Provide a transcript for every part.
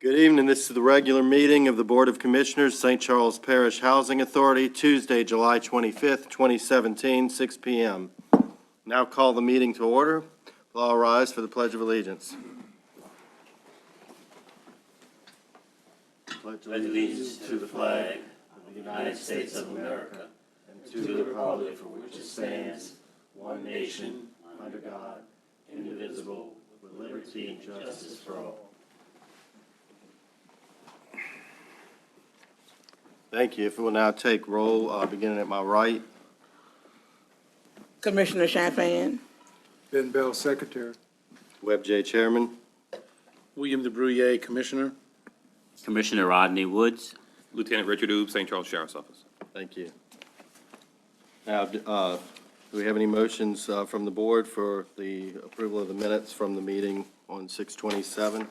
Good evening. This is the regular meeting of the Board of Commissioners, St. Charles Parish Housing Authority, Tuesday, July 25th, 2017, 6 p.m. Now call the meeting to order. We'll all rise for the Pledge of Allegiance. Pledge allegiance to the flag of the United States of America and to the republic for which it stands, one nation, under God, indivisible, with liberty and justice for all. Thank you. If we will now take roll, beginning at my right. Commissioner Champagne. Ben Bell, Secretary. Webb J. Chairman. William DeBruyer, Commissioner. Commissioner Rodney Woods. Lieutenant Richard Oob, St. Charles Sheriff's Office. Thank you. Now, do we have any motions from the board for the approval of the minutes from the meeting on 6/27?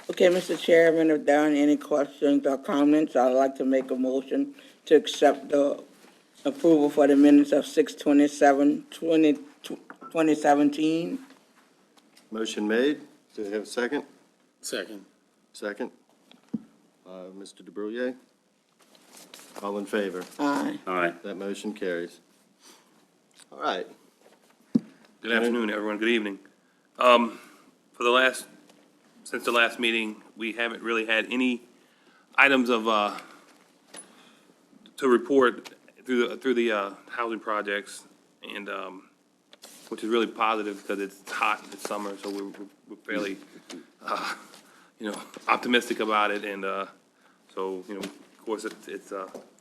Okay, Mr. Chairman, if there aren't any questions or comments, I'd like to make a motion to accept the approval for the minutes of 6/27/2017. Motion made. Do we have a second? Second. Second. Mr. DeBruyer? All in favor? Aye. All right. That motion carries. All right. Good afternoon, everyone. Good evening. Since the last meeting, we haven't really had any items of, to report through the housing projects, and, which is really positive because it's hot, it's summer, so we're fairly, optimistic about it, and, so, of course, it's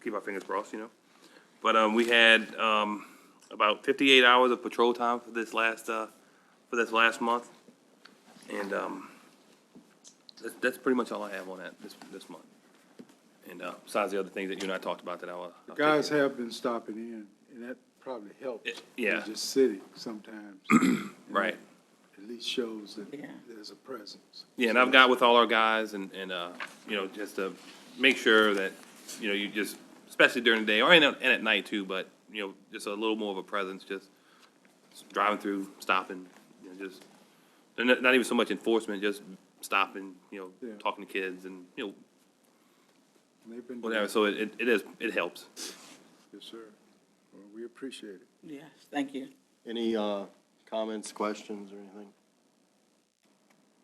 keep our fingers crossed, But, we had, about 58 hours of patrol time for this last month, and, that's pretty much all I have on that this month. And, besides the other things that you and I talked about that I'll The guys have been stopping in, and that probably helps. Yeah. Just sitting sometimes. Right. At least shows that Yeah. there's a presence. Yeah, and I've got with all our guys and just to make sure that, you just, especially during the day, or and at night too, but, just a little more of a presence, just driving through, stopping, just, not even so much enforcement, just stopping, Yeah. talking to kids and, They've been. whatever, so it helps. Yes, sir. Well, we appreciate it. Yes, thank you. Any comments, questions, or anything?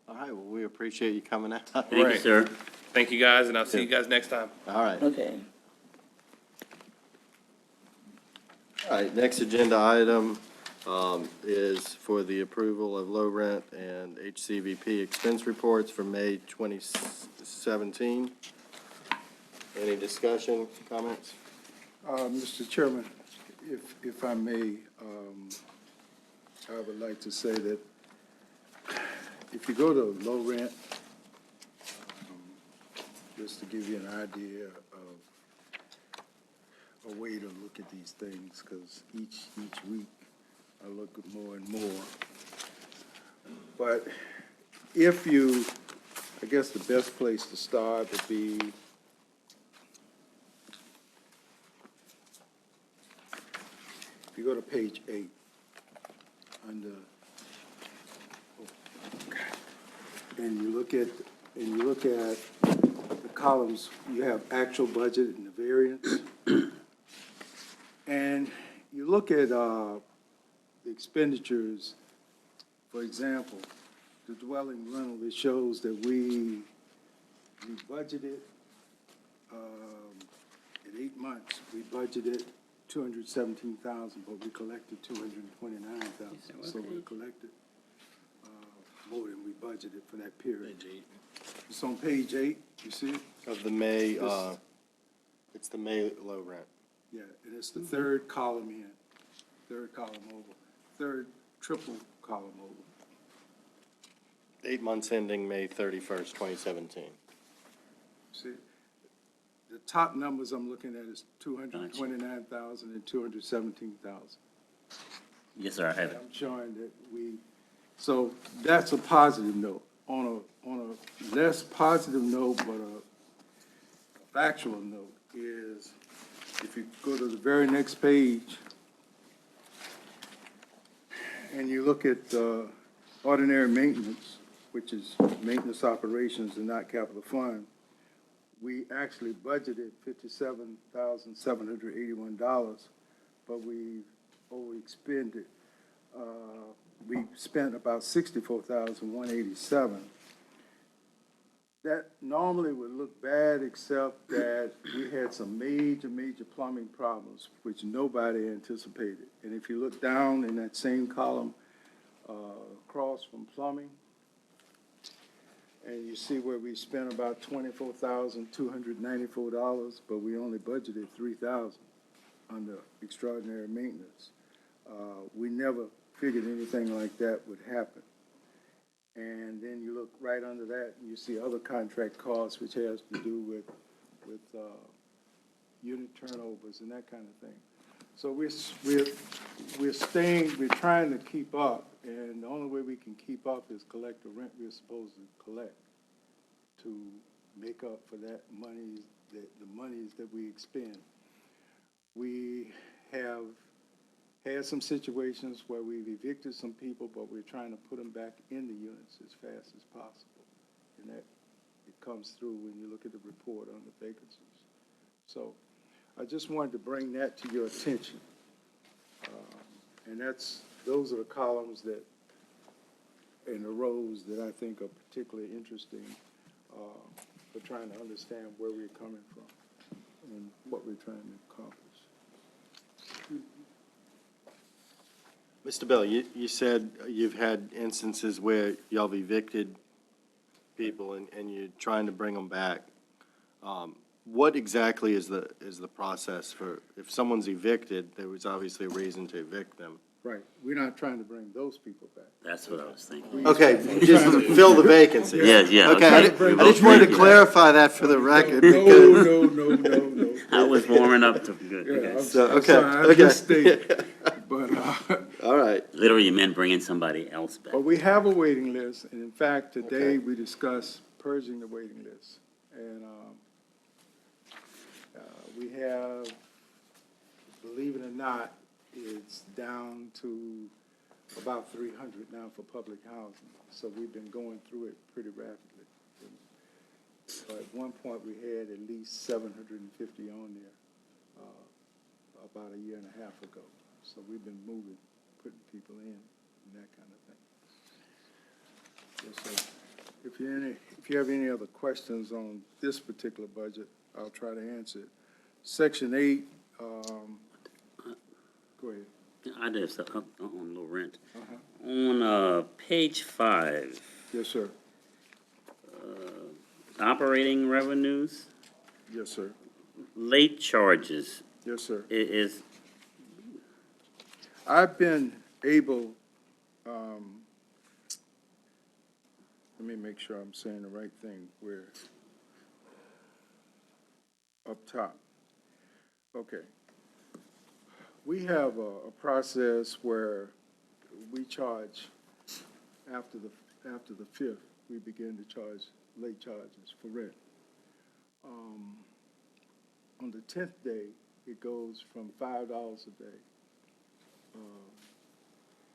All right, well, we appreciate you coming out. Thank you, sir. Thank you, guys, and I'll see you guys next time. All right. Okay. All right, next agenda item is for the approval of low rent and HCVP expense reports for May 2017. Any discussion, comments? Mr. Chairman, if I may, I would like to say that if you go to low rent, just to give you an idea of a way to look at these things, because each week I look at more and more. But if you, I guess the best place to start would be if you go to page 8, under, and you look at the columns, you have actual budget and the variance. And you look at the expenditures, for example, the dwelling rental, it shows that we budgeted, in 8 months, we budgeted 217,000, but we collected 229,000. So we collected more than we budgeted for that period. It's on page 8, you see it? Of the May, it's the May low rent. Yeah, and it's the third column in, third column over, third triple column over. 8 months ending May 31st, 2017. See, the top numbers I'm looking at is 229,000 and 217,000. Yes, sir, I have it. I'm showing that so that's a positive note. On a less positive note, but a factual note is, if you go to the very next page and you look at ordinary maintenance, which is maintenance operations and not capital fund, we actually budgeted $57,781, but we overexpended. We spent about $64,187. That normally would look bad, except that we had some major plumbing problems, which nobody anticipated. And if you look down in that same column, across from plumbing, and you see where we spent about $24,294, but we only budgeted $3,000 under extraordinary maintenance. We never figured anything like that would happen. And then you look right under that, and you see other contract costs, which has to do with unit turnovers and that kind of thing. So we're trying to keep up, and the only way we can keep up is collect the rent we're supposed to collect to make up for that money, the monies that we expend. We have had some situations where we've evicted some people, but we're trying to put them back in the units as fast as possible. And that, it comes through when you look at the report on the vacancies. So I just wanted to bring that to your attention. And those are the columns that, and the rows that I think are particularly interesting for trying to understand where we're coming from and what we're trying to accomplish. Mr. Bell, you said you've had instances where y'all have evicted people and you're trying to bring them back. What exactly is the process for, if someone's evicted, there was obviously a reason to evict them? Right, we're not trying to bring those people back. That's what I was thinking. Okay, just fill the vacancy. Yeah, Okay, I just wanted to clarify that for the record, No, because, no. I was warming up to good. Yeah, Okay. So, I'm okay, sorry, I just stated, but, all right. Literally, you meant bringing somebody else back. but we have a waiting list, and in fact, today we discussed purging the waiting list. And, we have, believe it or not, it's down to about 300 now for public housing. So we've been going through it pretty rapidly. So at one point, we had at least 750 on there about a year and a half ago. So we've been moving, putting people in and that kind of thing. Yes, sir. If you have any other questions on this particular budget, I'll try to answer it. Section 8, go ahead. I just, on low rent. Uh-huh. On page 5, Yes, sir. operating revenues, Yes, sir. late charges Yes, sir. is, I've been able, let me make sure I'm saying the right thing, where, up top. Okay. We have a process where we charge, after the 5th, we begin to charge late charges for rent. On the 10th day, it goes from $5 a day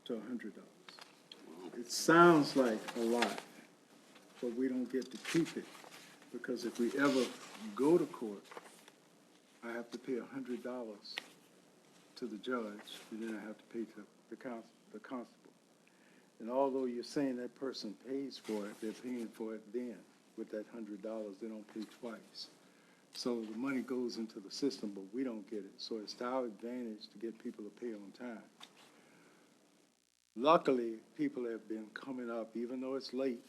to $100. It sounds like a lot, but we don't get to keep it, because if we ever go to court, I have to pay $100 to the judge, and then I have to pay to the constable. And although you're saying that person pays for it, they're paying for it then. With that $100, they don't pay twice. So the money goes into the system, but we don't get it. So it's to our advantage to get people to pay on time. Luckily, people have been coming up, even though it's late,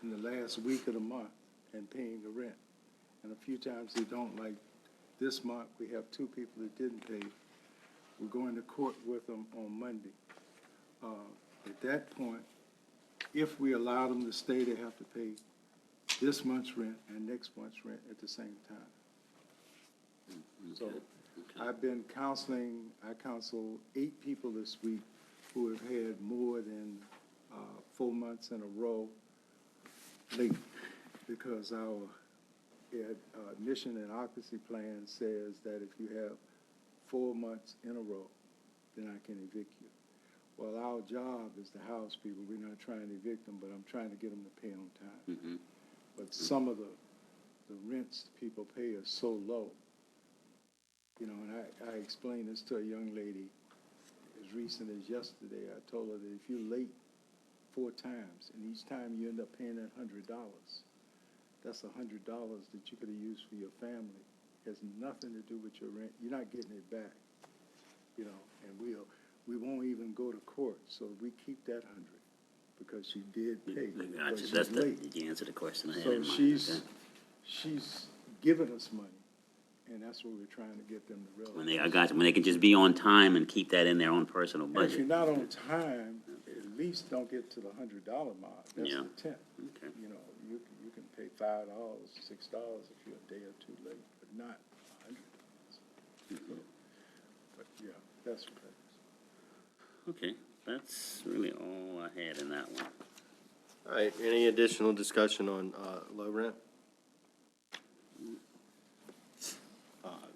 in the last week of the month and paying the rent. And a few times they don't. Like this month, we have 2 people that didn't pay. We're going to court with them on Monday. At that point, if we allow them to stay, they have to pay this month's rent and next month's rent at the same time. So I've been counseling, I counseled 8 people this week who have had more than 4 months in a row late, because our admission and occupancy plan says that if you have 4 months in a row, then I can evict you. Well, our job is to house people. We're not trying to evict them, but I'm trying to get them to pay on time. Mhm. But some of the rents people pay are so low. You know, and I explained this to a young lady as recent as yesterday. I told her that if you're late 4 times, and each time you end up paying that $100, that's $100 that you could have used for your family. Has nothing to do with your rent. You're not getting it back, you know, and we won't even go to court, so we keep that 100 because she did pay, but Gotcha, she's that's late. you answered the question I had So in mind. she's giving us money, and that's what we're trying to get them to When realize. I got you, when they can just be on time and keep that in their own personal And if you're budget. not on time, at least don't get to the $100 mark. That's Yeah. the 10th. Okay. You know, you can pay $5, $6 if you're a day or two late, but not $100. But yeah, that's what that is. Okay, that's really all I had in that one. All right, any additional discussion on low rent?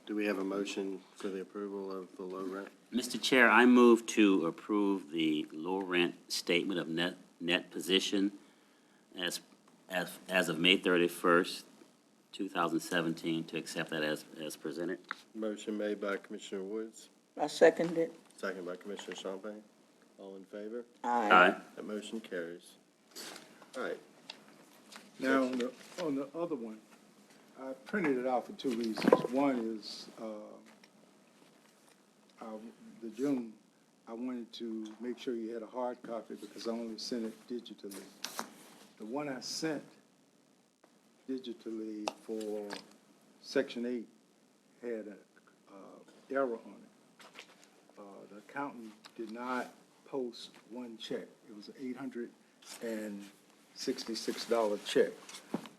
Do we have a motion for the approval of the low rent? Mr. Chair, I move to approve the low rent statement of net position as of May 31st, 2017, to accept that as presented. Motion made by Commissioner Woods, I second it. second by Commissioner Champagne. All in favor? Aye. That motion carries. All right, Now, on the other one, I printed it out for 2 reasons. One is, the June, I wanted to make sure you had a hard copy because I only sent it digitally. The one I sent digitally for Section 8 had an error on it. The accountant did not post one check. It was an $866 check.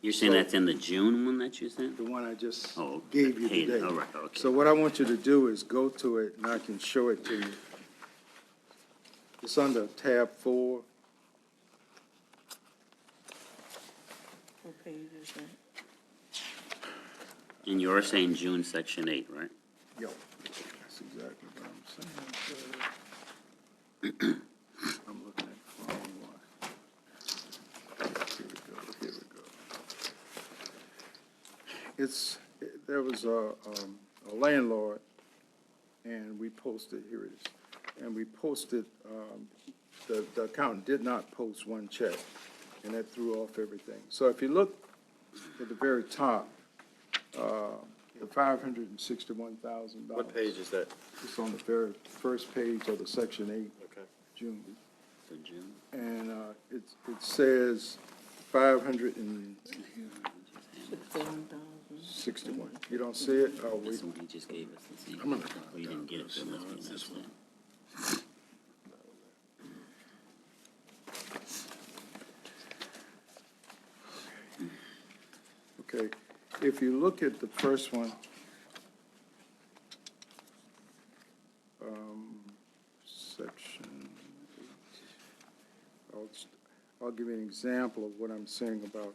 You're saying that's in the June one that you sent? The one I just Oh, gave you paid it. today. All right, okay. So what I want you to do is go to it, and I can show it to you. It's under tab 4. What page is that? And you're saying June section 8, right? Yo, that's exactly what I'm saying. I'm looking at the wrong one. Here we go. There was a landlord, and we posted, here it is, and we posted, the accountant did not post one check, and that threw off everything. So if you look at the very top, the $561,000. what page is that? It's on the very first page of the Section 8, Okay. June. For June? And it says 561. You don't see it? Oh, This wait. one he just gave us. I'm gonna- We didn't get it, so it must be this one. Okay, if you look at the first one, section 8, I'll give you an example of what I'm saying about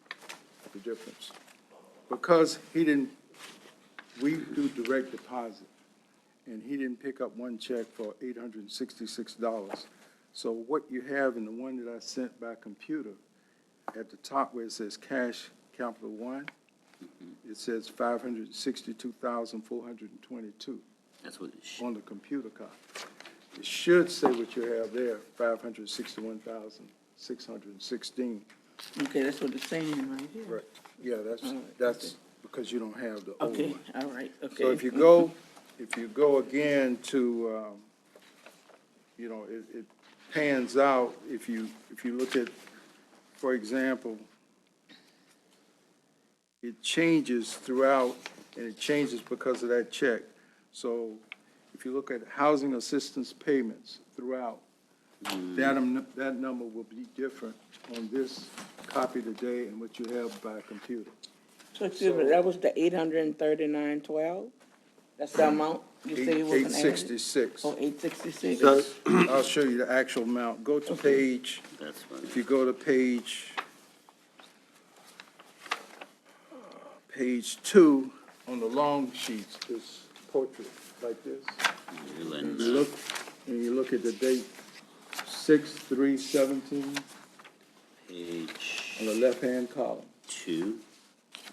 the difference. Because we do direct deposit, and he didn't pick up one check for $866. So what you have in the one that I sent by computer, at the top where it says cash capital 1, it says 562,422 That's what it should. on the computer copy. It should say what you have there, 561,616. Okay, that's what it's saying right here. Right. Yeah, that's because you don't have the old Okay, one. all right, okay. So if you go again to, it pans out, if you look at, for example, it changes throughout, and it changes because of that check. So if you look at housing assistance payments throughout, that number will be different on this copy today and what you have by computer. So excuse me, that was the 839.12? That's the amount you say it was an average? 866. Oh, 866. So, I'll show you the actual amount. Go to page, That's what. if you go to page 2 on the long sheets, this portrait like this. You're And letting, you look at the date, 6317 Page on the left-hand column. 2.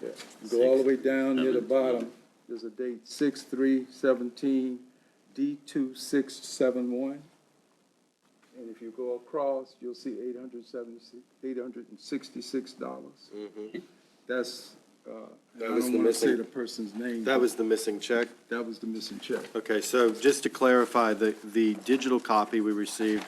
Yeah. Go all the way down near the 617. bottom, there's a date, 6/3/17, D2671. And if you go across, you'll see $866. That's, I was don't the want to say missing- the person's name. That but was the missing check? That was the missing check. Okay, so just to clarify, the digital copy we received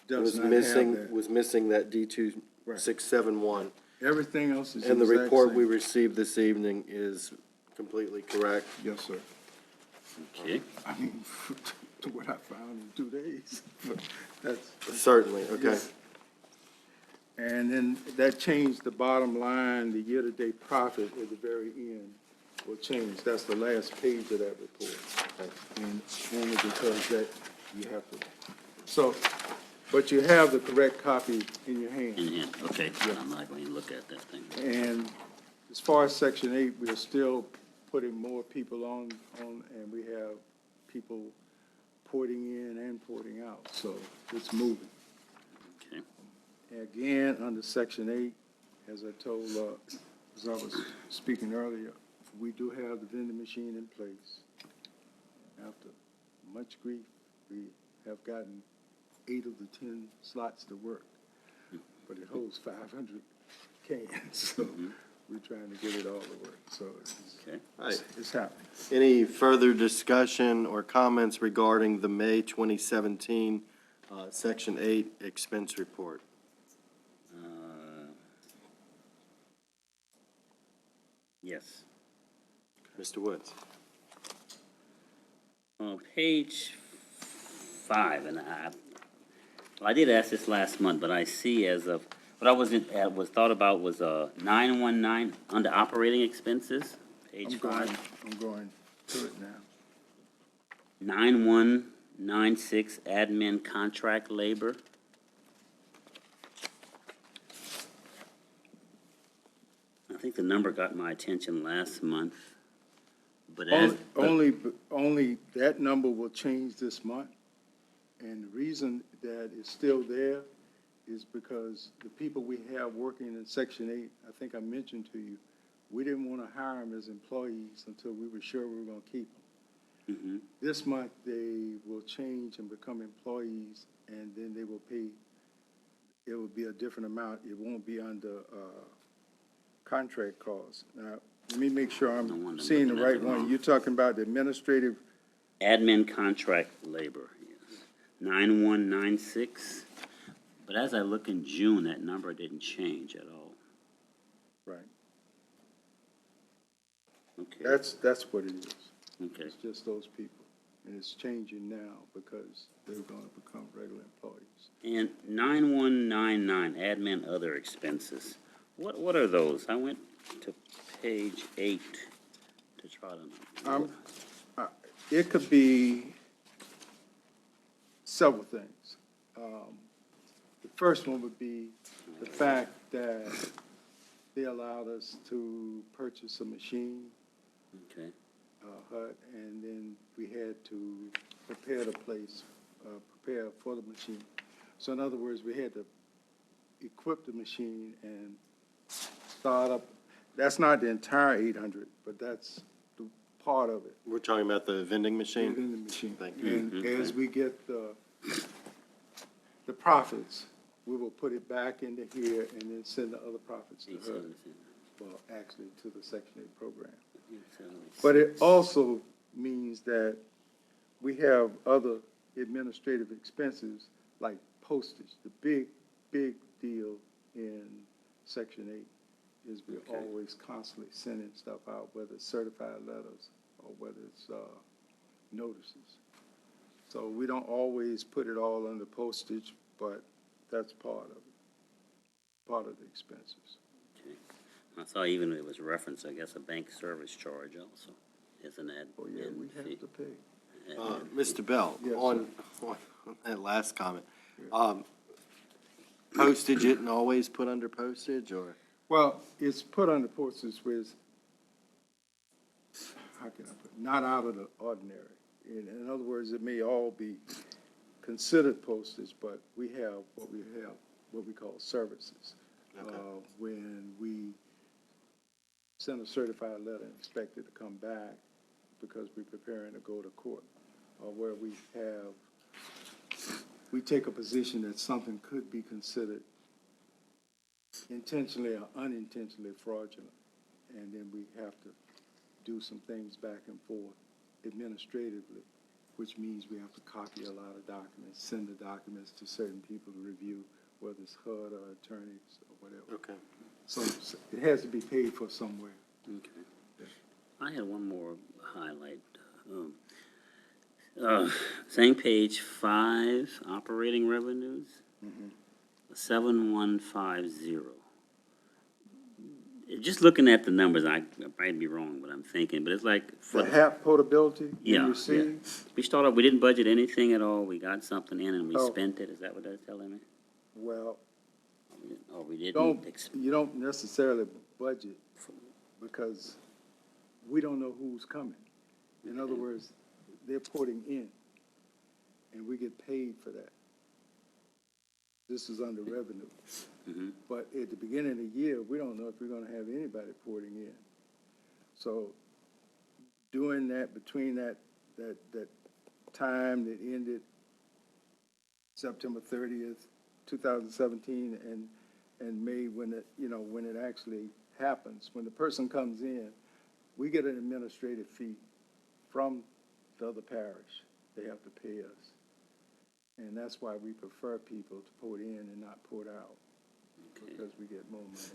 Does was not have missing, that. was missing that D2671. Everything else is And the exact report same. we received this evening is completely correct. Yes, sir. Okay. I mean, to what I found in 2 days. But that's, Certainly, okay. Yes. And then that changed the bottom line, the year-to-date profit at the very end will change. That's the last page of that report. And only because that, you have to, so, but you have the correct copy in your hand. In hand, okay. I'm not going to look at that thing. And as far as Section 8, we're still putting more people on, and we have people porting in and porting out, so it's moving. Okay. Again, under Section 8, as I told, as I was speaking earlier, we do have the vending machine in place. After much grief, we have gotten 8 of the 10 slots to work, but it holds 500 cans, so we're trying to get it all to work, so Okay. All right. it's happening. Any further discussion or comments regarding the May 2017 Section 8 expense report? Yes. Mr. Woods? Page 5, and I did ask this last month, but I see as of, what I was thought about was 919 under operating expenses, page 5. I'm going to it now. 9196 admin contract labor. I think the number got my attention last month, but as. Only that number will change this month. And the reason that it's still there is because the people we have working in Section 8, I think I mentioned to you, we didn't want to hire them as employees until we were sure we were going to keep them. This month, they will change and become employees, and then they will pay, it will be a different amount. It won't be under contract costs. Now, let me make sure No I'm wonder I'm seeing the looking at right the one. wrong. You're talking about the administrative, Admin contract labor, yes. 9196. But as I look in June, that number didn't change at all. right, Okay. that's what it is. Okay. It's just those people. And it's changing now because they're going to become regular employees. And 9199, admin other expenses. What are those? I went to page 8 to try to. It could be several things. The first one would be the fact that they allowed us to purchase a machine, Okay. hut, and then we had to prepare the place, prepare for the machine. So in other words, we had to equip the machine and start up. That's not the entire 800, but that's the part of it. We're talking about the vending machine? In the machine. Thank you. And as we get the profits, we will put it back into here and then send the other profits to her. Well, actually, to the Section 8 program. But it also means that we have other administrative expenses like postage. The big deal in Section 8 is we're always constantly sending stuff out, whether it's certified letters or whether it's notices. So we don't always put it all under postage, but that's part of it, part of the expenses. Okay. I saw even it was referenced, I guess, a bank service charge also, isn't that? Oh, yeah, we have to pay. Mr. Bell, Yes, on that last comment, postage isn't always put under postage, or? Well, it's put under postage with, how can I put, not out of the ordinary. In other words, it may all be considered postage, but we have what we call services. Okay. When we send a certified letter and expect it to come back because we're preparing to go to court, or where we take a position that something could be considered intentionally or unintentionally fraudulent, and then we have to do some things back and forth administratively, which means we have to copy a lot of documents, send the documents to certain people to review, whether it's HUD or attorneys or whatever. Okay. So it has to be paid for somewhere. Okay. I had one more highlight. Same page 5, operating revenues, 7150. Just looking at the numbers, I might be wrong, but I'm thinking, but it's like for The HAP portability yeah, and yeah. receive, We started, we didn't budget anything at all. We got something in and we Oh. spent it. Is that what that's telling me? well, Or we didn't? you don't necessarily budget because we don't know who's coming. In other words, they're porting in, and we get paid for that. This is under revenue. Mhm. But at the beginning of the year, we don't know if we're gonna have anybody porting in. So doing that, between that time that ended September 30th, 2017, and May, when when it actually happens, when the person comes in, we get an administrative fee from the other parish. They have to pay us. And that's why we prefer people to port in and not port out, because we get more money.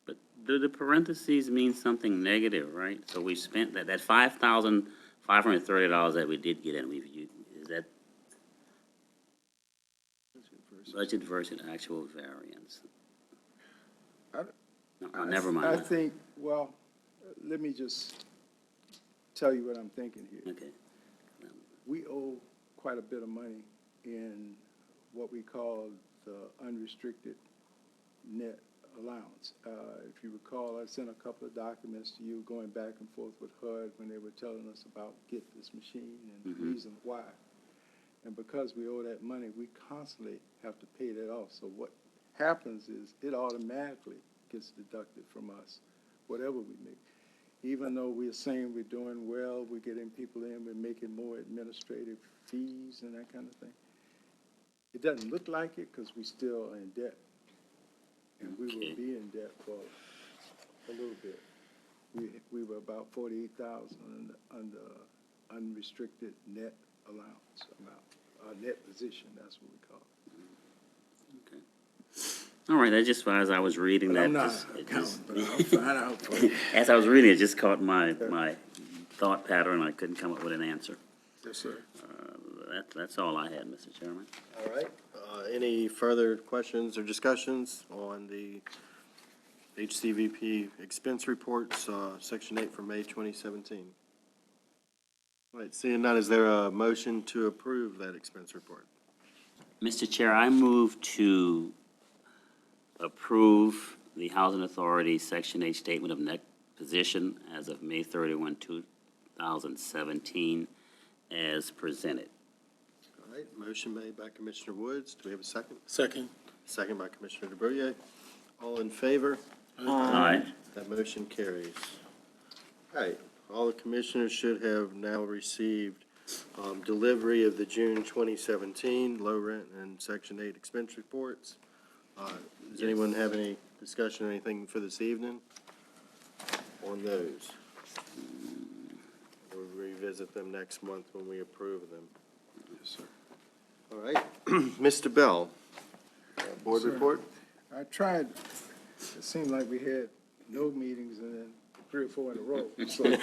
But do the parentheses mean something negative, right? So we spent that $5,530 that we did get in, is that budget versus actual variance? No, never mind. I think, well, let me just tell you what I'm thinking here. Okay. We owe quite a bit of money in what we call the unrestricted net allowance. If you recall, I sent a couple of documents to you going back and forth with HUD when they were telling us about get this machine and the reason why. And because we owe that money, we constantly have to pay that off. So what happens is it automatically gets deducted from us, whatever we make. Even though we're saying we're doing well, we're getting people in, we're making more administrative fees and that kind of thing. It doesn't look like it because we still are in debt. And we will be in debt for a little bit. We were about 48,000 under unrestricted net allowance amount, net position, that's what we call it. Okay. All right, that's just as I was reading that. I'm not it accountant, but I'll find out for you. As I was reading, it just caught my thought pattern. I couldn't come up with an answer. Yes, sir. That's all I had, Mr. Chairman. All right. Any further questions or discussions on the HCVP expense reports, Section 8 for May 2017? All right, seeing none, is there a motion to approve that expense report? Mr. Chair, I move to approve the Housing Authority Section 8 Statement of Net Position as of May 31, 2017, as presented. All right, motion made by Commissioner Woods. Do we have a second? Second. Second by Commissioner DeBrouillet. All in favor? Aye. That motion carries. All right, all the commissioners should have now received delivery of the June 2017 low rent and Section 8 expense reports. Does anyone have any discussion or anything for this evening on those? We'll revisit them next month when we approve them. Yes, sir. All right, Mr. Bell, board Sir. report? I tried, it seemed like we had no meetings and then 3 or 4 in a row. So we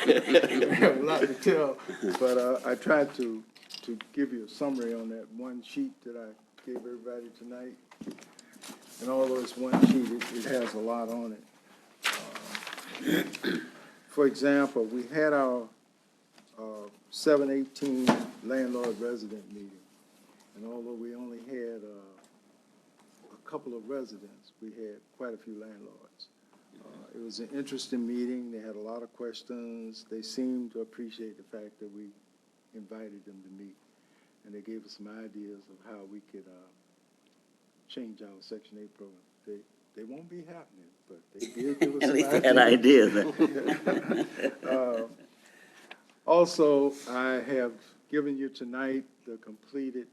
have a lot to tell, but I tried to give you a summary on that one sheet that I gave everybody tonight. And although it's one sheet, it has a lot on it. For example, we had our 7/18 landlord-resident meeting. And although we only had a couple of residents, we had quite a few landlords. It was an interesting meeting. They had a lot of questions. They seemed to appreciate the fact that we invited them to meet. and they gave us some ideas of how we could change our Section 8 program. They won't be happening, but they did give us At some least they had ideas. Also, I have given you tonight the completed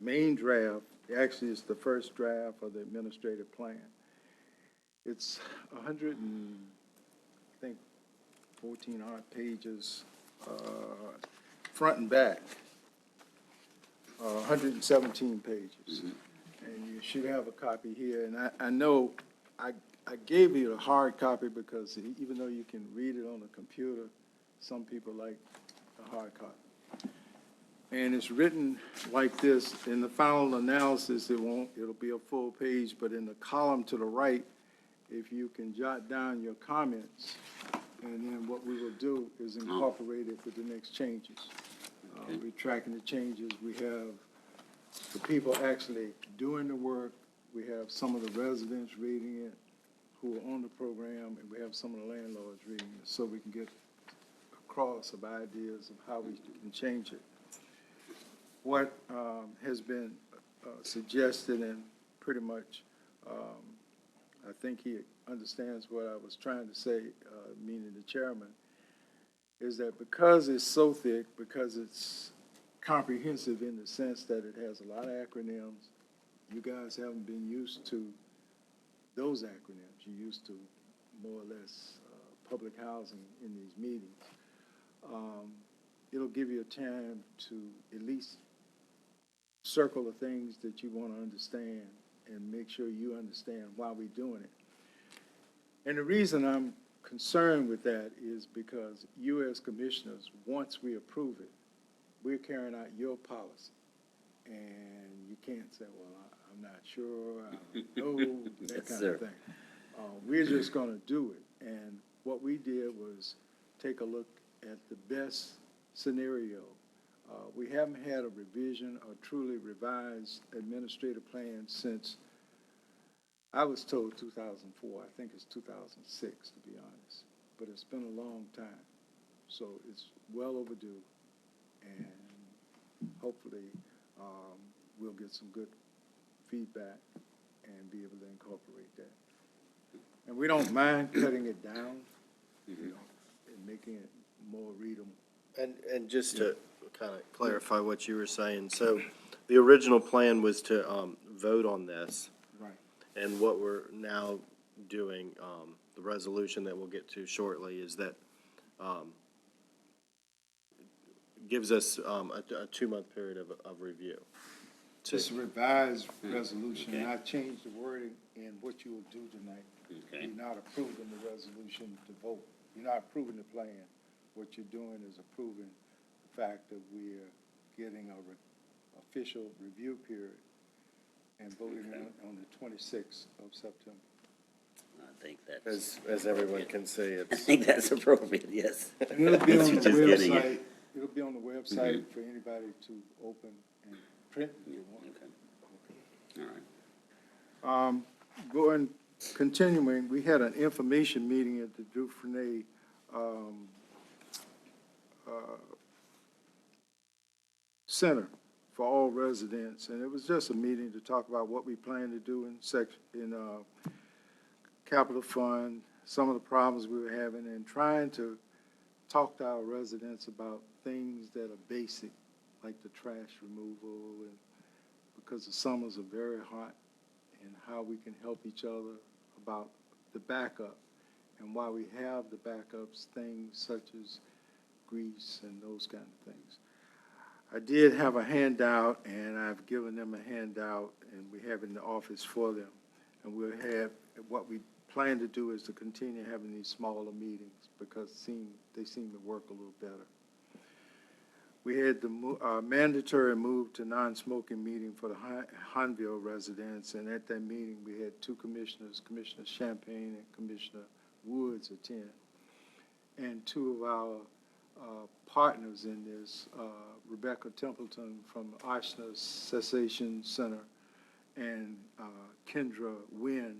main draft. Actually, it's the first draft of the administrative plan. It's 100 and, I think, 14 odd pages, front and back, 117 pages. And you should have a copy here. And I know I gave you a hard copy because even though you can read it on a computer, some people like a hard copy. And it's written like this. In the final analysis, it'll be a full page, but in the column to the right, if you can jot down your comments, and then what we will do is incorporate it with the next changes. We're tracking the changes. We have the people actually doing the work. We have some of the residents reading it who are on the program, and we have some of the landlords reading it, so we can get across of ideas of how we can change it. What has been suggested, and pretty much I think he understands what I was trying to say, meaning the chairman, is that because it's so thick, because it's comprehensive in the sense that it has a lot of acronyms, you guys haven't been used to those acronyms. You're used to more or less public housing in these meetings. It'll give you a time to at least circle the things that you want to understand and make sure you understand why we're doing it. And the reason I'm concerned with that is because you as commissioners, once we approve it, we're carrying out your policy. And you can't say, well, I'm not sure, I don't know, that Yes, kind sir. of thing. We're just going to do it. And what we did was take a look at the best scenario. We haven't had a revision or truly revised administrative plan since, I was told 2004. I think it's 2006, to be honest. But it's been a long time. So it's well overdue. And hopefully we'll get some good feedback and be able to incorporate that. And we don't mind cutting it down, you know, and making it more readable. And just to kind of clarify what you were saying, so the original plan was to vote on this, Right. and what we're now doing, the resolution that we'll get to shortly, is that gives us a 2-month period of review. Just a revised resolution, and I changed the wording in what you will do tonight. Okay. You're not approving the resolution to vote. You're not approving the plan. What you're doing is approving the fact that we're getting a official review period and voting on the 26th of September. I think that's, As everyone can see, I it's, think that's appropriate, yes. And it'll be on the Just getting it. website. It'll be on the website for anybody to open and print if you want. Okay. All right. Continuing, we had an information meeting at the Dufresne Center for all residents, and it was just a meeting to talk about what we plan to do in capital fund, some of the problems we were having, and trying to talk to our residents about things that are basic, like the trash removal, and because the summers are very hot, and how we can help each other about the backup, and why we have the backups, things such as grease and those kind of things. I did have a handout, and I've given them a handout, and we have it in the office for them. And we'll have, what we plan to do is to continue having these smaller meetings because they seem to work a little better. We had the mandatory move to non-smoking meeting for the Hunville residents, and at that meeting, we had two commissioners, Commissioner Champagne and Commissioner Woods, attend. And two of our partners in this, Rebecca Templeton from Ochsner Cessation Center and Kendra Wynn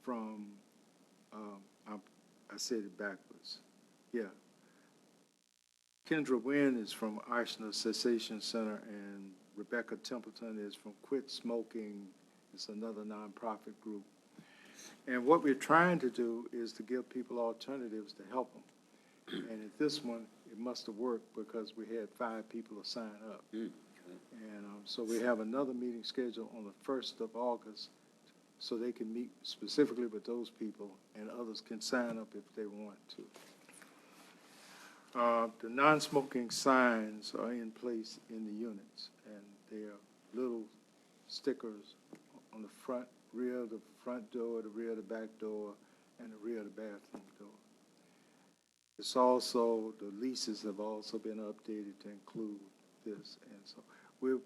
from, I said it backwards, yeah. Kendra Wynn is from Arsena Cessation Center, and Rebecca Templeton is from Quit Smoking. It's another nonprofit group. And what we're trying to do is to give people alternatives to help them. And at this one, it must have worked because we had 5 people to sign up. And so we have another meeting scheduled on the 1st of August, so they can meet specifically with those people, and others can sign up if they want to. The non-smoking signs are in place in the units, and they are little stickers on the front, rear of the front door, the rear of the back door, and the rear of the bathroom door. It's also, the leases have also been updated to include this, and so we're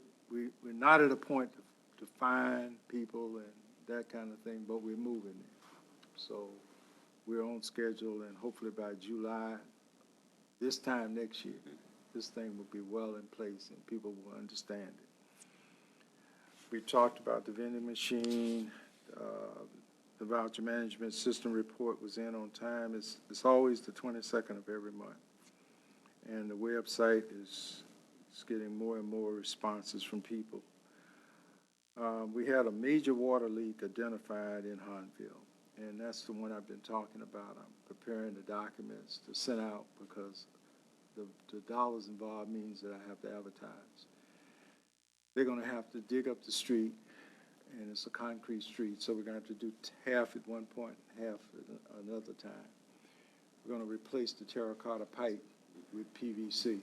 not at a point to fine people and that kind of thing, but we're moving there. So we're on schedule, and hopefully by July, this time next year, this thing will be well in place and people will understand it. We talked about the vending machine, the voucher management system report was in on time. It's always the 22nd of every month. And the website is getting more and more responses from people. We had a major water leak identified in Hunville, and that's the one I've been talking about. I'm preparing the documents to send out because the dollars involved means that I have to advertise. They're going to have to dig up the street, and it's a concrete street, so we're going to have to do half at one point, half at another time. We're going to replace the terracotta pipe with PVC,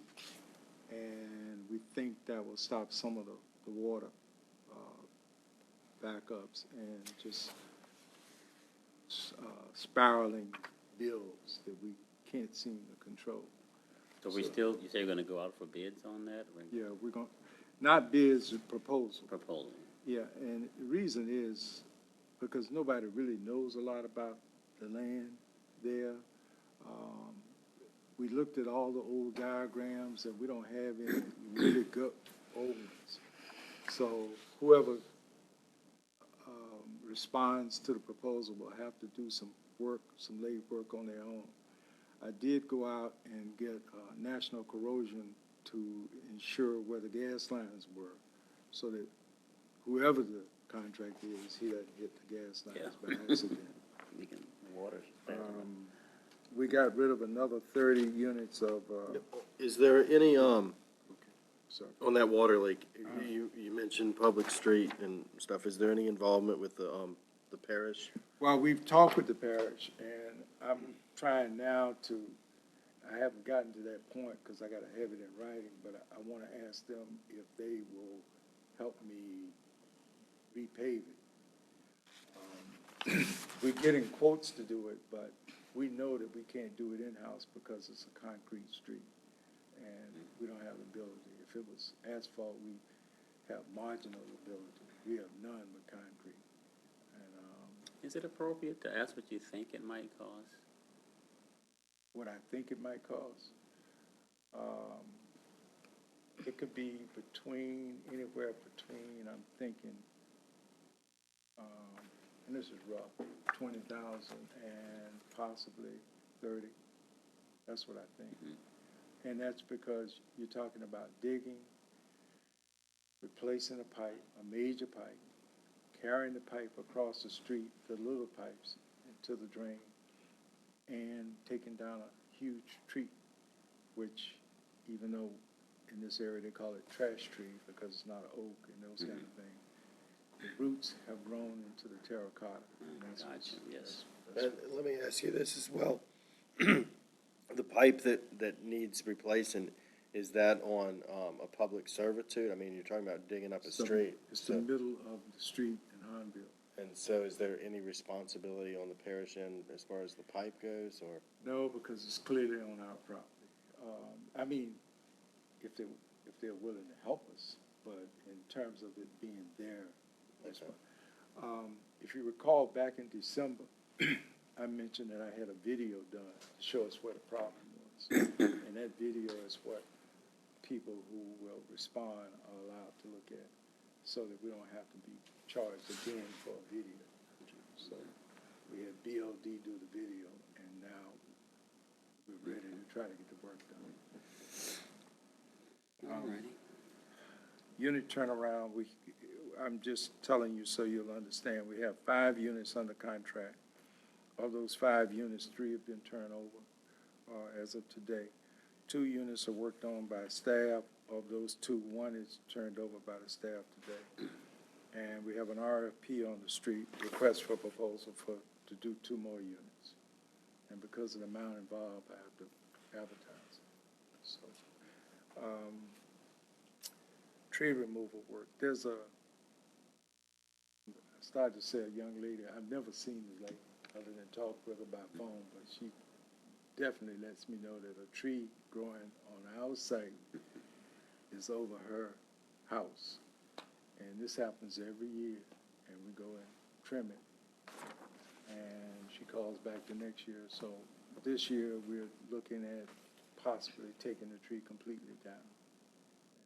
and we think that will stop some of the water backups and just spiraling bills that we can't seem to control. So we still, you say you're gonna go out for bids on that? Or Yeah, we're going, not bids, proposal. proposal? Yeah, and the reason is because nobody really knows a lot about the land there. We looked at all the old diagrams, and we don't have any really good old ones. So whoever responds to the proposal will have to do some work, some late work on their own. I did go out and get National Corrosion to ensure where the gas lines were, so that whoever the contract is, he doesn't hit the gas lines by accident. We can, water. We got rid of another 30 units of, Is there any, sorry. on that water leak, you mentioned public street and stuff, is there any involvement with the parish? Well, we've talked with the parish, and I'm trying now to, I haven't gotten to that point because I got to have it in writing, but I want to ask them if they will help me repave it. We're getting quotes to do it, but we know that we can't do it in-house because it's a concrete street, and we don't have the ability. If it was asphalt, we have marginal ability. We have none with concrete. And Is it appropriate to ask what you think it might cost? what I think it might cost, it could be anywhere between, I'm thinking, and this is rough, 20,000 and possibly 30. That's what I think. And that's because you're talking about digging, replacing a pipe, a major pipe, carrying the pipe across the street, the little pipes, into the drain, and taking down a huge tree, which even though in this area they call it trash tree because it's not an oak and those kind of things, the roots have grown into the terracotta. And that's Gotcha, yes. And let me ask you this as well. The pipe that needs replacing, is that on a public servitude? I mean, you're talking about digging up a street. It's the middle of the street in Hunville. And so is there any responsibility on the parish end as far as the pipe goes, or? No, because it's clearly on our property. I mean, if they're willing to help us, but in terms of it being there, that's Okay. fine. If you recall, back in December, I mentioned that I had a video done to show us where the problem was. And that video is what people who will respond are allowed to look at, so that we don't have to be charged again for a video. So we had BLD do the video, and now we're ready to try to get the work done. Unit turnaround, I'm just telling you so you'll understand. We have 5 units under contract. Of those 5 units, 3 have been turned over as of today. 2 units are worked on by staff. Of those 2, 1 is turned over by the staff today. And we have an RFP on the street, request for proposal to do 2 more units. And because of the amount involved, I have to advertise. So, tree removal work. I started to say a young lady, I've never seen this lady other than talk with her by phone, but she definitely lets me know that a tree growing on our site is over her house. And this happens every year, and we go and trim it. And she calls back the next year. So this year, we're looking at possibly taking the tree completely down.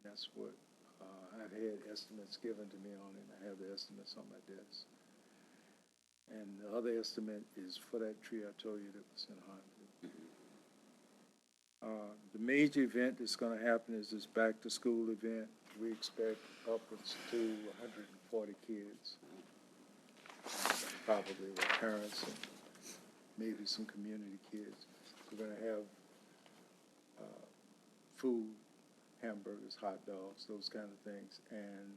And that's what I've had estimates given to me on it. I have the estimates on my desk. And the other estimate is for that tree I told you that was in Hartford. The major event that's going to happen is this back-to-school event. We expect upwards to 140 kids, probably with parents and maybe some community kids. We're going to have food, hamburgers, hot dogs, those kind of things, and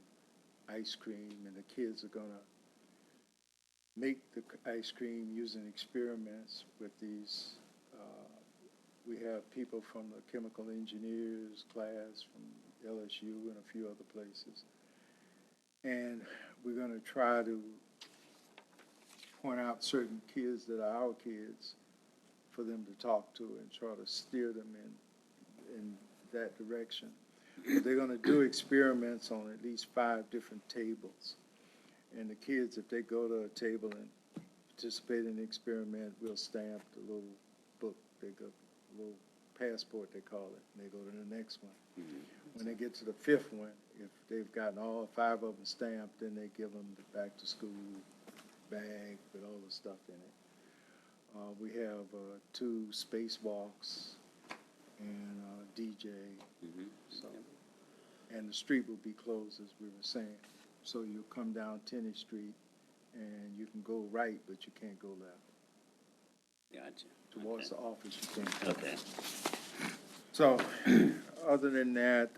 ice cream, and the kids are going to make the ice cream using experiments with these. We have people from the chemical engineers class from LSU and a few other places. And we're going to try to point out certain kids that are our kids for them to talk to and try to steer them in that direction. But they're going to do experiments on at least 5 different tables. And the kids, if they go to a table and participate in the experiment, we'll stamp the little book, they go, little passport they call it, and they go to the next one. When they get to the 5th one, if they've gotten all 5 of them stamped, then they give them the back-to-school bag with all the stuff in it. We have 2 spacewalks and a DJ. So, and the street will be closed, as we were saying. So you'll come down Tenney Street, and you can go right, but you can't go left. Gotcha. Towards the office, you can't. Okay. So, other than that,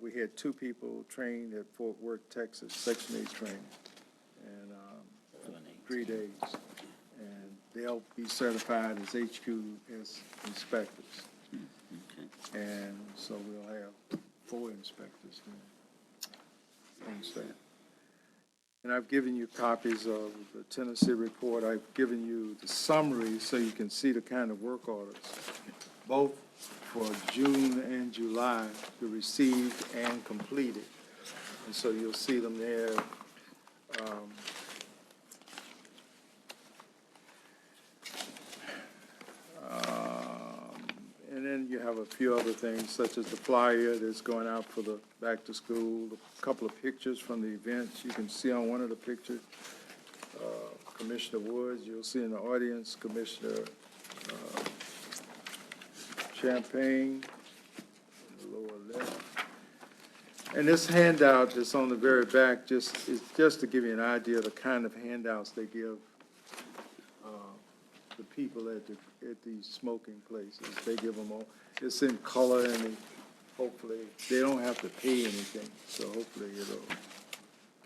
we had 2 people trained at Fort Worth, Texas, Section 8 training, and 3 days. And they'll be certified as HQS inspectors. Okay. And so we'll have 4 inspectors then on staff. And I've given you copies of the Tennessee report. I've given you the summary so you can see the kind of work orders, both for June and July, were received and completed. And so you'll see them there. And then you have a few other things, such as the flyer that's going out for the back to school, a couple of pictures from the events. You can see on one of the pictures, Commissioner Woods. You'll see in the audience, Commissioner Champagne, in the lower left. And this handout that's on the very back is just to give you an idea of the kind of handouts they give the people at these smoking places. They give them all. It's in color, and hopefully they don't have to pay anything. So hopefully it'll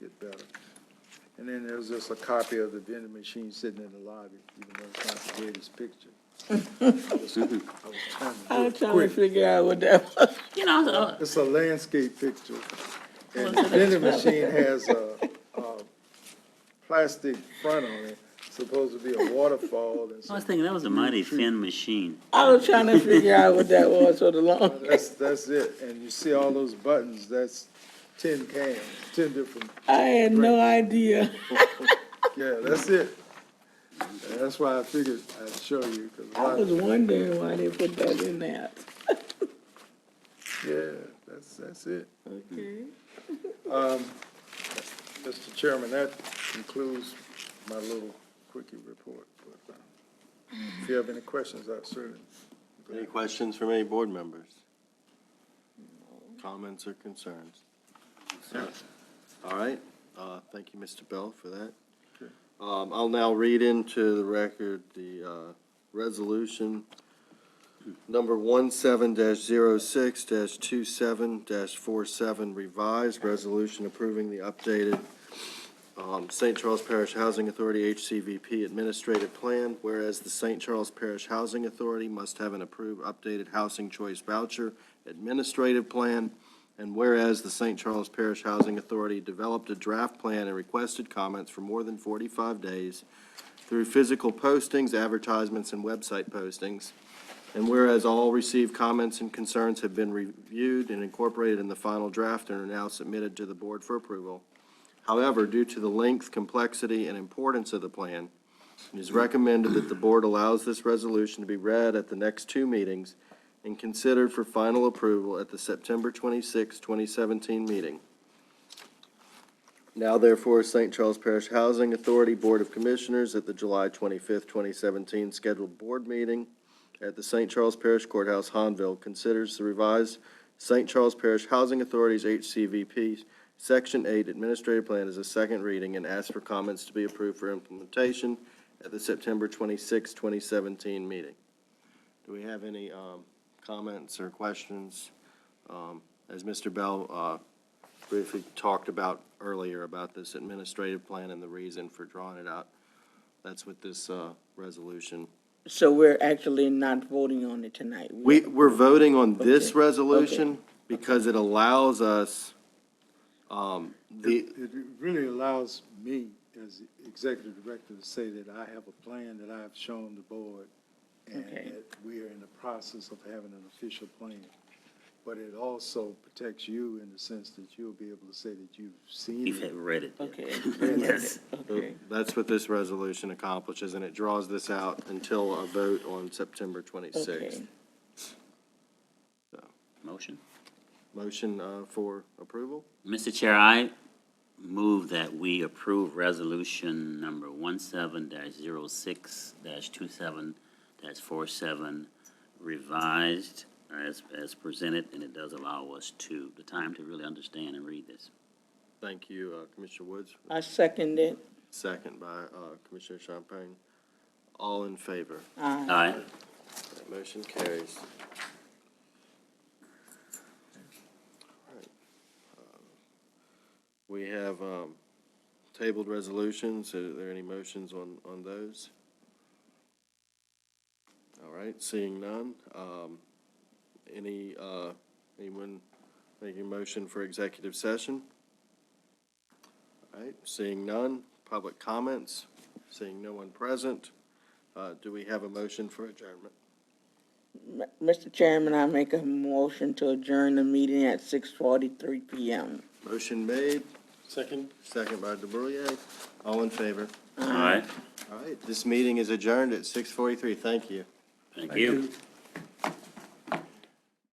get better. And then there's just a copy of the vending machine sitting in the lobby, even though it's not the greatest picture. I was trying to Figure out what that was. You know, It's a landscape picture, and the vending machine has a plastic front on it, supposed to be a waterfall. And I was thinking that was a mighty thin machine. I was trying to figure out what that was for the long. That's it, and you see all those buttons, that's 10 cans, 10 different. I had no idea. Yeah, that's it. And that's why I figured I'd show you. I was wondering why they put that in there. Yeah, that's it. Okay. Mr. Chairman, that concludes my little quickie report. But, if you have any questions, I certainly. Any questions from any board members? Comments or concerns? sir. All right, thank you, Mr. Bell, for that. I'll now read into the record the resolution number 17-06-27-47 revised, resolution approving the updated St. Charles Parish Housing Authority HCVP Administrative Plan, whereas the St. Charles Parish Housing Authority must have an approved updated Housing Choice Voucher Administrative Plan, and whereas the St. Charles Parish Housing Authority developed a draft plan and requested comments for more than 45 days through physical postings, advertisements, and website postings, and whereas all received comments and concerns have been reviewed and incorporated in the final draft and are now submitted to the board for approval. However, due to the length, complexity, and importance of the plan, it is recommended that the board allows this resolution to be read at the next two meetings and considered for final approval at the September 26, 2017 meeting. Now therefore, St. Charles Parish Housing Authority Board of Commissioners at the July 25, 2017 scheduled board meeting at the St. Charles Parish Courthouse, Hanville, considers the revised St. Charles Parish Housing Authority's HCVP Section 8 Administrative Plan as a second reading and asks for comments to be approved for implementation at the September 26, 2017 meeting. Do we have any comments or questions? As Mr. Bell briefly talked about earlier about this administrative plan and the reason for drawing it out, that's what this resolution. So we're actually not voting on it tonight? We're voting on this Okay. resolution because it allows us, It really allows me, as executive director, to say that I have a plan that I've shown the board, and Okay. that we are in the process of having an official plan. But it also protects you in the sense that you'll be able to say that you've seen You've it. read it. Okay. Yes. Okay. that's what this resolution accomplishes, and it draws this out until a vote on September 26th. Okay. Motion? Motion for approval? Mr. Chair, I move that we approve resolution number 17-06-27-47 revised as presented, and it does allow us the time to really understand and read this. Thank you, Commissioner Woods. I second it. Second by Commissioner Champagne. All in favor? Aye. Aye. That motion carries. All right. We have tabled resolutions. Are there any motions on those? All right, seeing none. Anyone making a motion for executive session? All right, seeing none. Public comments? Seeing no one present. Do we have a motion for adjournment? Mr. Chairman, I make a motion to adjourn the meeting at 6:43 PM. Motion made. Second. Second by DeBrouillet. All in favor? Aye. All right, this meeting is adjourned at 6:43. Thank you. Thank you.